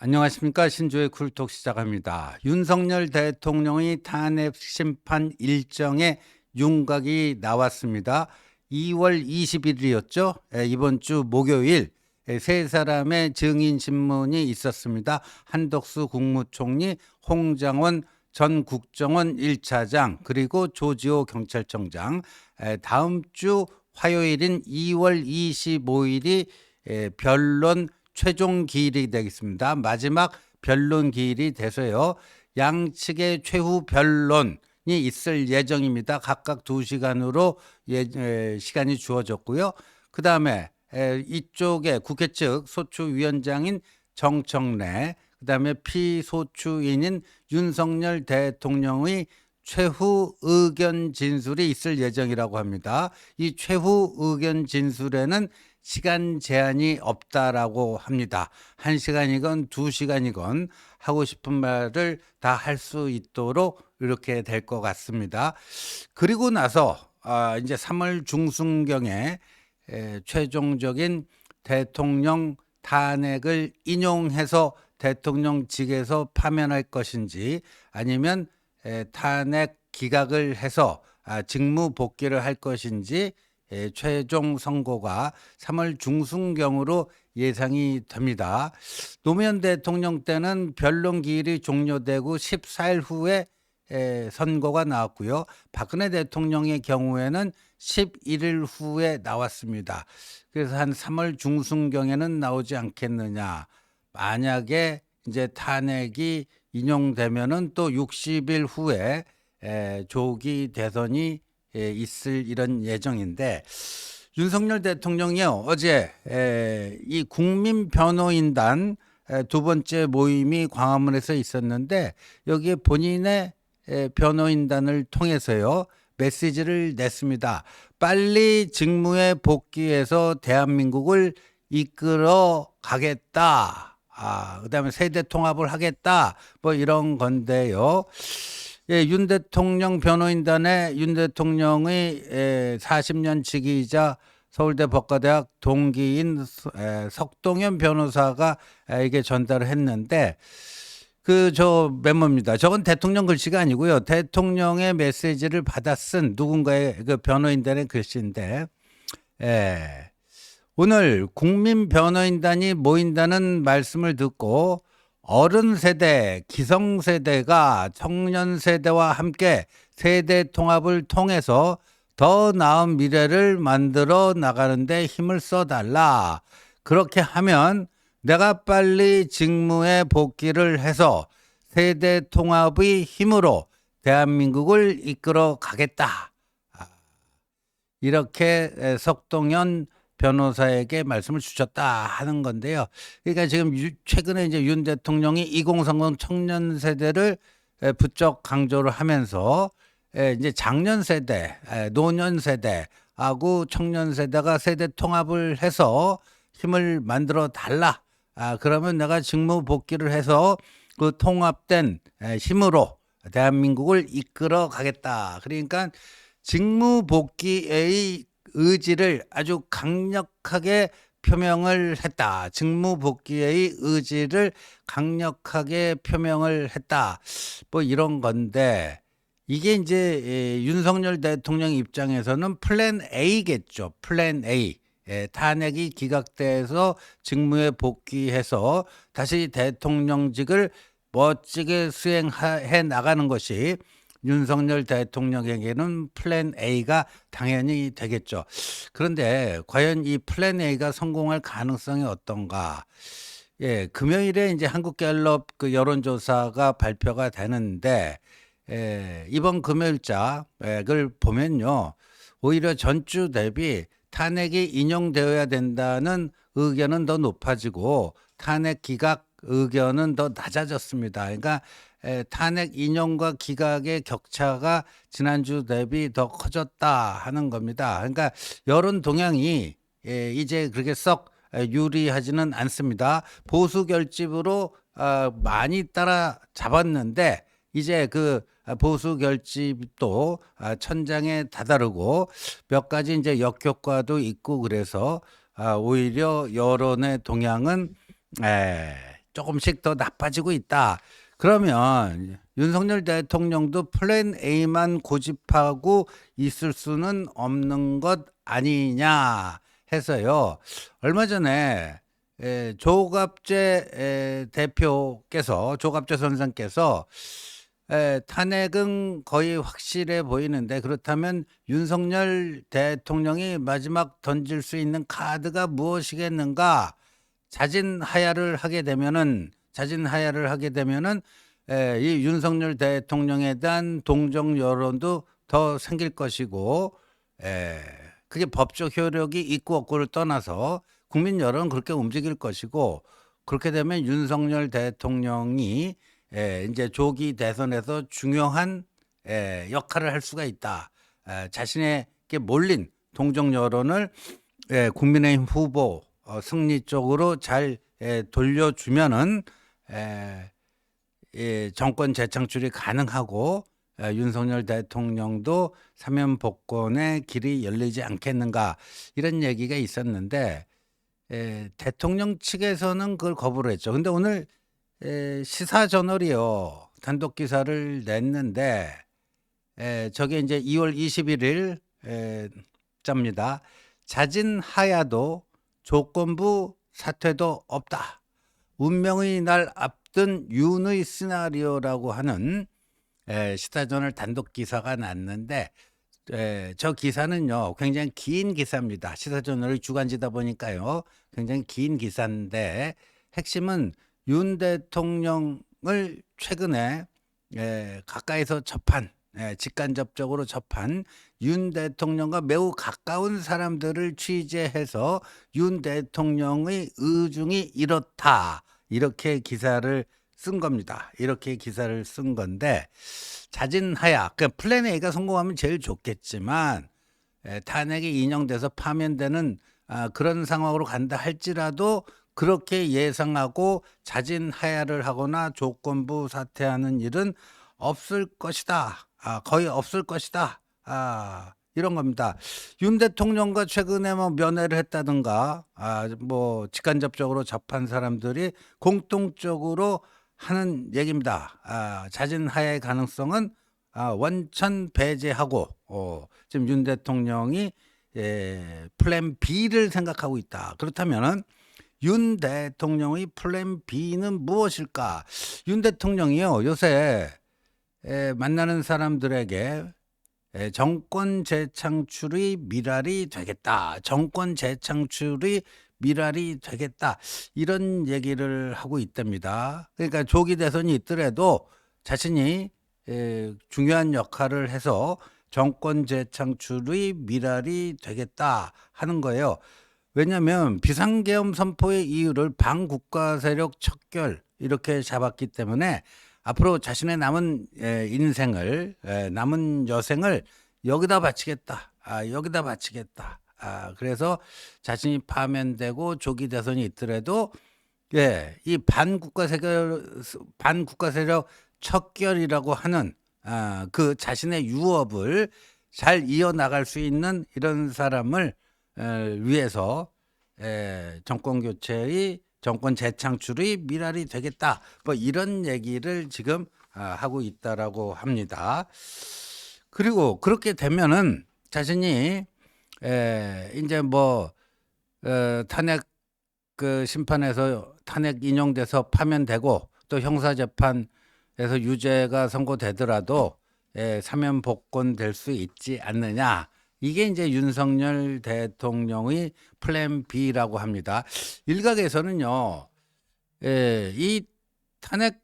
안녕하십니까. 신조의 쿨톡 시작합니다. 윤석열 대통령의 탄핵 심판 일정의 윤곽이 나왔습니다. 2월 20일이었죠. 이번 주 목요일 세 사람의 증인 신문이 있었습니다. 한덕수 국무총리, 홍장원 전 국정원 1차장, 그리고 조지호 경찰청장. 다음 주 화요일인 2월 25일이 변론 최종 기일이 되겠습니다. 마지막 변론 기일이 돼서요. 양측의 최후 변론이 있을 예정입니다. 각각 2시간으로 시간이 주어졌고요. 그 다음에 이쪽에 국회 측 소추위원장인 정청래, 그 다음에 피소추인인 윤석열 대통령의 최후 의견 진술이 있을 예정이라고 합니다. 이 최후 의견 진술에는 시간 제한이 없다라고 합니다. 1시간이건 2시간이건 하고 싶은 말을 다 할 수 있도록 이렇게 될 것 같습니다. 그리고 나서 이제 3월 중순경에 최종적인 대통령 탄핵을 인용해서 대통령직에서 파면할 것인지, 아니면 탄핵 기각을 해서 직무 복귀를 할 것인지 최종 선고가 3월 중순경으로 예상이 됩니다. 노무현 대통령 때는 변론 기일이 종료되고 14일 후에 선고가 나왔고요. 박근혜 대통령의 경우에는 11일 후에 나왔습니다. 그래서 한 3월 중순경에는 나오지 않겠느냐. 만약에 이제 탄핵이 인용되면은 또 60일 후에 조기 대선이 있을 이런 예정인데, 윤석열 대통령이요, 어제 이 국민변호인단 두 번째 모임이 광화문에서 있었는데, 여기에 본인의 변호인단을 통해서요 메시지를 냈습니다. 빨리 직무에 복귀해서 대한민국을 이끌어 가겠다. 그다음에 세대 통합을 하겠다. 뭐 이런 건데요. 윤 대통령 변호인단에 윤 대통령의 40년 지기이자 서울대 법과대학 동기인 석동현 변호사가 이게 전달을 했는데, 저 메모입니다. 저건 대통령 글씨가 아니고요. 대통령의 메시지를 받아 쓴 누군가의 그 변호인단의 글씨인데, 오늘 국민변호인단이 모인다는 말씀을 듣고 어른 세대, 기성 세대가 청년 세대와 함께 세대 통합을 통해서 더 나은 미래를 만들어 나가는데 힘을 써달라. 그렇게 하면 내가 빨리 직무에 복귀를 해서 세대 통합의 힘으로 대한민국을 이끌어 가겠다. 이렇게 석동현 변호사에게 말씀을 주셨다 하는 건데요. 그러니까 지금 최근에 이제 윤 대통령이 2030 청년 세대를 부쩍 강조를 하면서 이제 장년 세대, 노년 세대하고 청년 세대가 세대 통합을 해서 힘을 만들어 달라. 그러면 내가 직무 복귀를 해서 그 통합된 힘으로 대한민국을 이끌어 가겠다. 그러니까 직무 복귀의 의지를 아주 강력하게 표명을 했다. 직무 복귀의 의지를 강력하게 표명을 했다. 뭐 이런 건데, 이게 이제 윤석열 대통령 입장에서는 플랜 A겠죠. 플랜 A. 탄핵이 기각돼서 직무에 복귀해서 다시 대통령직을 멋지게 수행해 나가는 것이 윤석열 대통령에게는 플랜 A가 당연히 되겠죠. 그런데 과연 이 플랜 A가 성공할 가능성이 어떤가? 금요일에 이제 한국갤럽 그 여론조사가 발표가 되는데, 이번 금요일자를 보면요, 오히려 전주 대비 탄핵이 인용되어야 된다는 의견은 더 높아지고 탄핵 기각 의견은 더 낮아졌습니다. 그러니까 탄핵 인용과 기각의 격차가 지난주 대비 더 커졌다 하는 겁니다. 그러니까 여론 동향이 이제 그렇게 썩 유리하지는 않습니다. 보수 결집으로 많이 따라잡았는데, 이제 그 보수 결집도 천장에 다다르고 몇 가지 이제 역효과도 있고 그래서 오히려 여론의 동향은 조금씩 더 나빠지고 있다. 그러면 윤석열 대통령도 플랜 A만 고집하고 있을 수는 없는 것 아니냐 해서요. 얼마 전에 조갑재 대표께서 조갑재 선생께서 탄핵은 거의 확실해 보이는데 그렇다면 윤석열 대통령이 마지막 던질 수 있는 카드가 무엇이겠는가? 자진하야를 하게 되면은 이 윤석열 대통령에 대한 동정 여론도 더 생길 것이고 그게 법적 효력이 있고 없고를 떠나서 국민 여론은 그렇게 움직일 것이고 그렇게 되면 윤석열 대통령이 이제 조기 대선에서 중요한 역할을 할 수가 있다. 자신에게 몰린 동정 여론을 국민의힘 후보 승리 쪽으로 잘 돌려주면은 정권 재창출이 가능하고 윤석열 대통령도 사면 복권의 길이 열리지 않겠는가 이런 얘기가 있었는데 대통령 측에서는 그걸 거부를 했죠. 근데 오늘 시사저널이요 단독 기사를 냈는데 저게 이제 2월 21일 자입니다. 자진하야도 조건부 사퇴도 없다. 운명의 날 앞둔 윤의 시나리오라고 하는 시사저널 단독 기사가 났는데 저 기사는요 굉장히 긴 기사입니다. 시사저널의 주간지다 보니까요 굉장히 긴 기사인데 핵심은 윤 대통령을 최근에 가까이서 접한 직간접적으로 접한 윤 대통령과 매우 가까운 사람들을 취재해서 윤 대통령의 의중이 이렇다 이렇게 기사를 쓴 겁니다. 이렇게 기사를 쓴 건데 자진하야 그러니까 플랜 A가 성공하면 제일 좋겠지만 탄핵이 인용돼서 파면되는 그런 상황으로 간다 할지라도 그렇게 예상하고 자진하야를 하거나 조건부 사퇴하는 일은 없을 것이다. 거의 없을 것이다. 이런 겁니다. 윤 대통령과 최근에 뭐 면회를 했다든가 뭐 직간접적으로 접한 사람들이 공통적으로 하는 얘기입니다. 자진하야의 가능성은 원천 배제하고 지금 윤 대통령이 플랜 B를 생각하고 있다. 그렇다면은 윤 대통령의 플랜 B는 무엇일까? 윤 대통령이요 요새 만나는 사람들에게 정권 재창출의 미랄이 되겠다. 정권 재창출의 미랄이 되겠다. 이런 얘기를 하고 있답니다. 그러니까 조기 대선이 있더라도 자신이 중요한 역할을 해서 정권 재창출의 미랄이 되겠다 하는 거예요. 왜냐하면 비상계엄 선포의 이유를 반국가 세력 척결 이렇게 잡았기 때문에 앞으로 자신의 남은 인생을 남은 여생을 여기다 바치겠다. 여기다 바치겠다. 그래서 자신이 파면되고 조기 대선이 있더라도 이 반국가 세력 척결이라고 하는 그 자신의 유업을 잘 이어나갈 수 있는 이런 사람을 위해서 정권 교체의 정권 재창출의 미랄이 되겠다. 뭐 이런 얘기를 지금 하고 있다라고 합니다. 그리고 그렇게 되면은 자신이 이제 뭐 탄핵 그 심판에서 탄핵 인용돼서 파면되고 또 형사재판에서 유죄가 선고되더라도 사면 복권 될 수 있지 않느냐. 이게 이제 윤석열 대통령의 플랜 B라고 합니다. 일각에서는요, 이 탄핵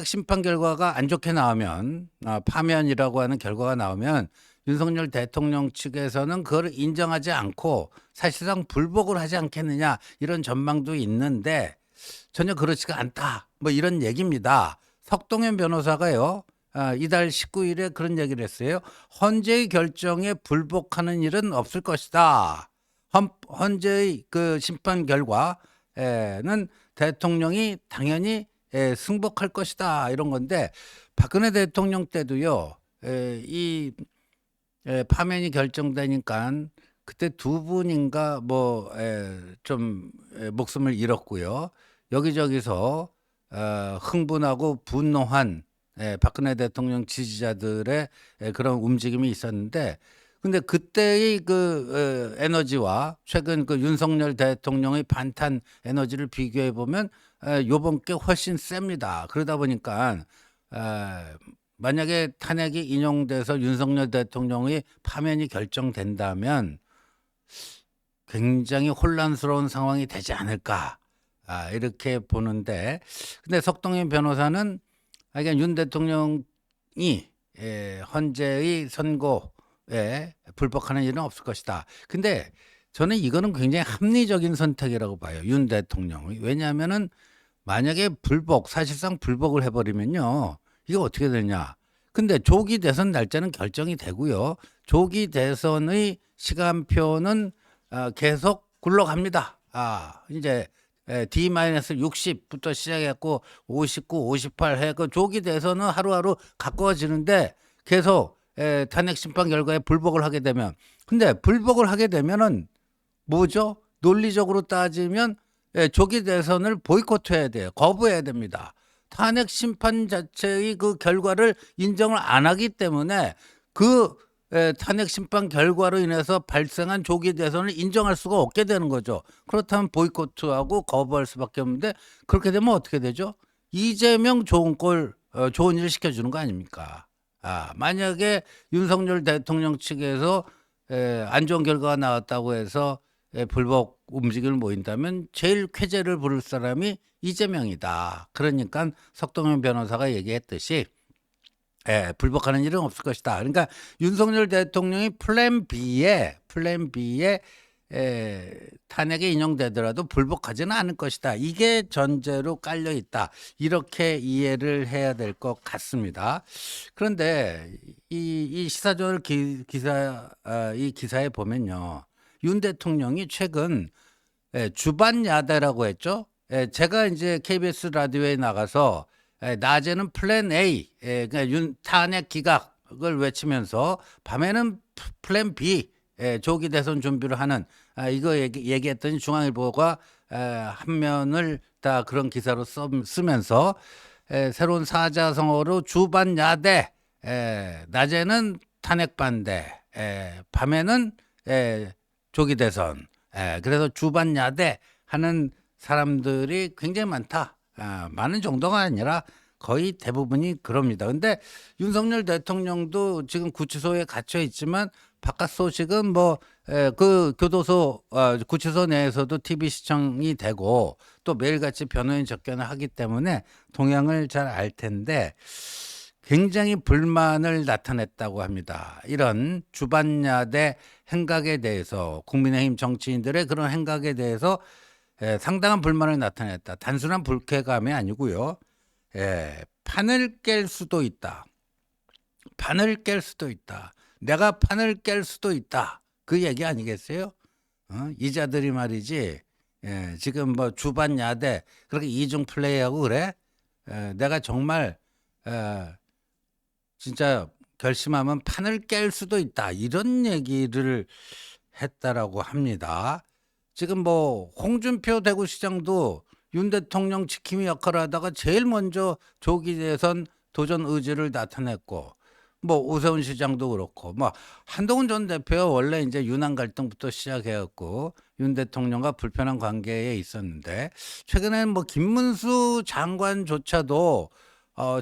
심판 결과가 안 좋게 나오면, 파면이라고 하는 결과가 나오면 윤석열 대통령 측에서는 그걸 인정하지 않고 사실상 불복을 하지 않겠느냐 이런 전망도 있는데 전혀 그렇지가 않다. 뭐 이런 얘기입니다. 석동현 변호사가요. 이달 19일에 그런 얘기를 했어요. 헌재의 결정에 불복하는 일은 없을 것이다. 헌재의 그 심판 결과는 대통령이 당연히 승복할 것이다. 이런 건데 박근혜 대통령 때도요. 이 파면이 결정되니깐 그때 두 분인가 뭐 좀 목숨을 잃었고요. 여기저기서 흥분하고 분노한 박근혜 대통령 지지자들의 그런 움직임이 있었는데, 근데 그때의 그 에너지와 최근 그 윤석열 대통령의 반탄 에너지를 비교해 보면 요번 게 훨씬 셉니다. 그러다 보니까 만약에 탄핵이 인용돼서 윤석열 대통령의 파면이 결정된다면 굉장히 혼란스러운 상황이 되지 않을까, 이렇게 보는데, 근데 석동현 변호사는 그러니까 윤 대통령이 헌재의 선고에 불복하는 일은 없을 것이다. 근데 저는 이거는 굉장히 합리적인 선택이라고 봐요, 윤 대통령이. 왜냐하면은 만약에 사실상 불복을 해버리면요, 이게 어떻게 되냐. 근데 조기 대선 날짜는 결정이 되고요. 조기 대선의 시간표는 계속 굴러갑니다. 이제 D-60부터 시작했고 59, 58 해그 조기 대선은 하루하루 가까워지는데 계속 탄핵 심판 결과에 불복을 하게 되면, 근데 불복을 하게 되면은 뭐죠? 논리적으로 따지면 조기 대선을 보이콧해야 돼요. 거부해야 됩니다. 탄핵 심판 자체의 그 결과를 인정을 안 하기 때문에 그 탄핵 심판 결과로 인해서 발생한 조기 대선을 인정할 수가 없게 되는 거죠. 그렇다면 보이콧하고 거부할 수밖에 없는데, 그렇게 되면 어떻게 되죠? 이재명 좋은 일 시켜주는 거 아닙니까? 만약에 윤석열 대통령 측에서 안 좋은 결과가 나왔다고 해서 불복 움직임을 모인다면 제일 쾌재를 부를 사람이 이재명이다. 그러니까 석동현 변호사가 얘기했듯이 불복하는 일은 없을 것이다. 그러니까 윤석열 대통령이 플랜 B에 탄핵에 인용되더라도 불복하지는 않을 것이다. 이게 전제로 깔려 있다. 이렇게 이해를 해야 될 것 같습니다. 그런데 이 시사저널 이 기사에 보면요, 윤 대통령이 최근 주반 야대라고 했죠. 제가 이제 KBS 라디오에 나가서 낮에는 플랜 A, 그러니까 탄핵 기각을 외치면서 밤에는 플랜 B, 조기 대선 준비를 하는, 이거 얘기했더니 중앙일보가 한 면을 다 그런 기사로 쓰면서 새로운 사자성어로 주반 야대, 낮에는 탄핵 반대, 밤에는 조기 대선, 그래서 주반 야대 하는 사람들이 굉장히 많다. 많은 정도가 아니라 거의 대부분이 그럽니다. 근데 윤석열 대통령도 지금 구치소에 갇혀 있지만 바깥 소식은 뭐 그 교도소 구치소 내에서도 TV 시청이 되고 또 매일같이 변호인 접견을 하기 때문에 동향을 잘 알 텐데 굉장히 불만을 나타냈다고 합니다. 이런 주반야대 행각에 대해서, 국민의힘 정치인들의 그런 행각에 대해서 상당한 불만을 나타냈다. 단순한 불쾌감이 아니고요. 판을 깰 수도 있다. 판을 깰 수도 있다. 내가 판을 깰 수도 있다. 그 얘기 아니겠어요? 이자들이 말이지. 지금 뭐 주반 야대 그렇게 이중 플레이하고 그래? 내가 정말 진짜 결심하면 판을 깰 수도 있다. 이런 얘기를 했다라고 합니다. 지금 뭐 홍준표 대구시장도 윤 대통령 지킴이 역할을 하다가 제일 먼저 조기 대선 도전 의지를 나타냈고, 뭐 오세훈 시장도 그렇고, 뭐 한동훈 전 대표가 원래 이제 윤한 갈등부터 시작해갖고 윤 대통령과 불편한 관계에 있었는데, 최근에는 뭐 김문수 장관조차도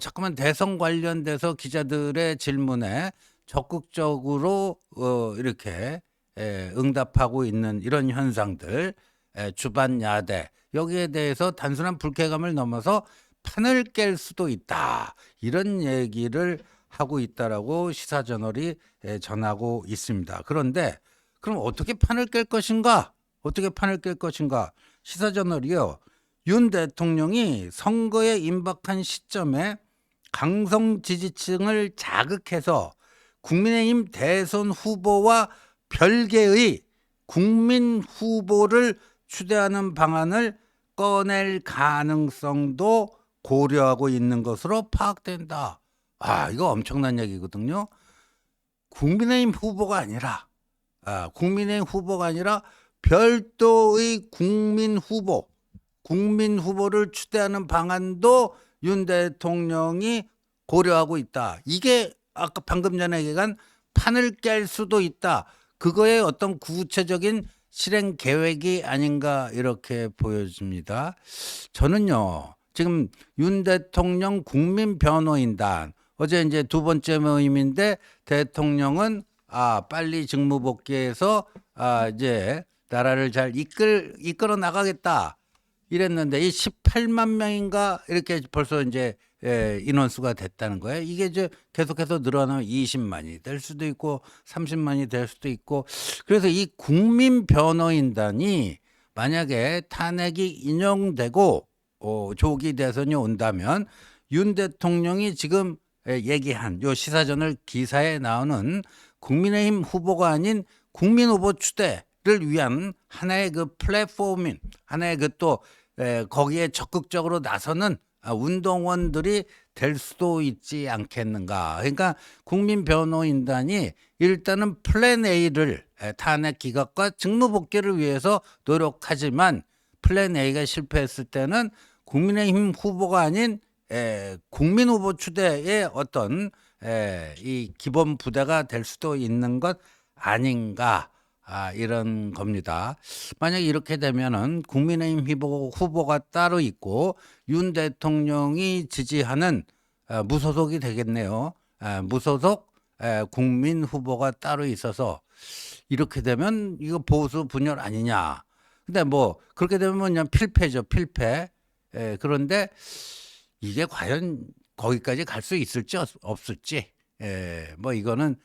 자꾸만 대선 관련돼서 기자들의 질문에 적극적으로 이렇게 응답하고 있는 이런 현상들, 주반 야대, 여기에 대해서 단순한 불쾌감을 넘어서 판을 깰 수도 있다. 이런 얘기를 하고 있다라고 시사저널이 전하고 있습니다. 그런데 그럼 어떻게 판을 깰 것인가? 어떻게 판을 깰 것인가? 시사저널이요, 윤 대통령이 선거에 임박한 시점에 강성 지지층을 자극해서 국민의힘 대선 후보와 별개의 국민 후보를 추대하는 방안을 꺼낼 가능성도 고려하고 있는 것으로 파악된다. 이거 엄청난 얘기거든요. 국민의힘 후보가 아니라 국민의힘 후보가 아니라 별도의 국민 후보를 추대하는 방안도 윤 대통령이 고려하고 있다. 이게 아까 방금 전에 얘기한 판을 깰 수도 있다. 그거의 어떤 구체적인 실행 계획이 아닌가 이렇게 보여집니다. 저는요, 지금 윤 대통령 국민변호인단 어제 이제 두 번째 모임인데 대통령은 빨리 직무 복귀해서 이제 나라를 잘 이끌어 나가겠다 이랬는데 이 18만 명인가 이렇게 벌써 이제 인원수가 됐다는 거예요. 이게 이제 계속해서 늘어나면 20만이 될 수도 있고 30만이 될 수도 있고, 그래서 이 국민변호인단이 만약에 탄핵이 인용되고 조기 대선이 온다면 윤 대통령이 지금 얘기한 요 시사저널 기사에 나오는 국민의힘 후보가 아닌 국민 후보 추대를 위한 하나의 그 플랫폼인 하나의 그 또 거기에 적극적으로 나서는 운동원들이 될 수도 있지 않겠는가. 그러니까 국민변호인단이 일단은 플랜 A를 탄핵 기각과 직무 복귀를 위해서 노력하지만 플랜 A가 실패했을 때는 국민의힘 후보가 아닌 국민 후보 추대의 어떤 이 기본 부대가 될 수도 있는 것 아닌가, 이런 겁니다. 만약 이렇게 되면은 국민의힘 후보가 따로 있고 윤 대통령이 지지하는 무소속이 되겠네요. 무소속 국민 후보가 따로 있어서 이렇게 되면 이거 보수 분열 아니냐. 근데 뭐 그렇게 되면 그냥 필패죠, 필패. 그런데 이게 과연 거기까지 갈 수 있을지 없을지, 뭐 이거는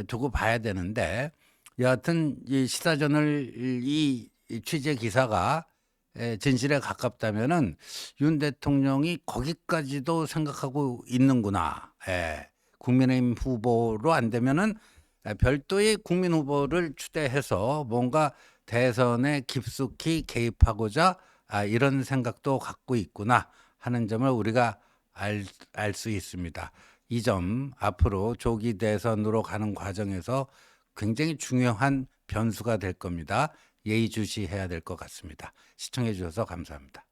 두고 봐야 되는데, 여하튼 이 시사저널 이 취재 기사가 진실에 가깝다면은 윤 대통령이 거기까지도 생각하고 있는구나. 국민의힘 후보로 안 되면은 별도의 국민 후보를 추대해서 뭔가 대선에 깊숙이 개입하고자 이런 생각도 갖고 있구나 하는 점을 우리가 알 수 있습니다. 이 점 앞으로 조기 대선으로 가는 과정에서 굉장히 중요한 변수가 될 겁니다. 예의주시해야 될 것 같습니다. 시청해 주셔서 감사합니다.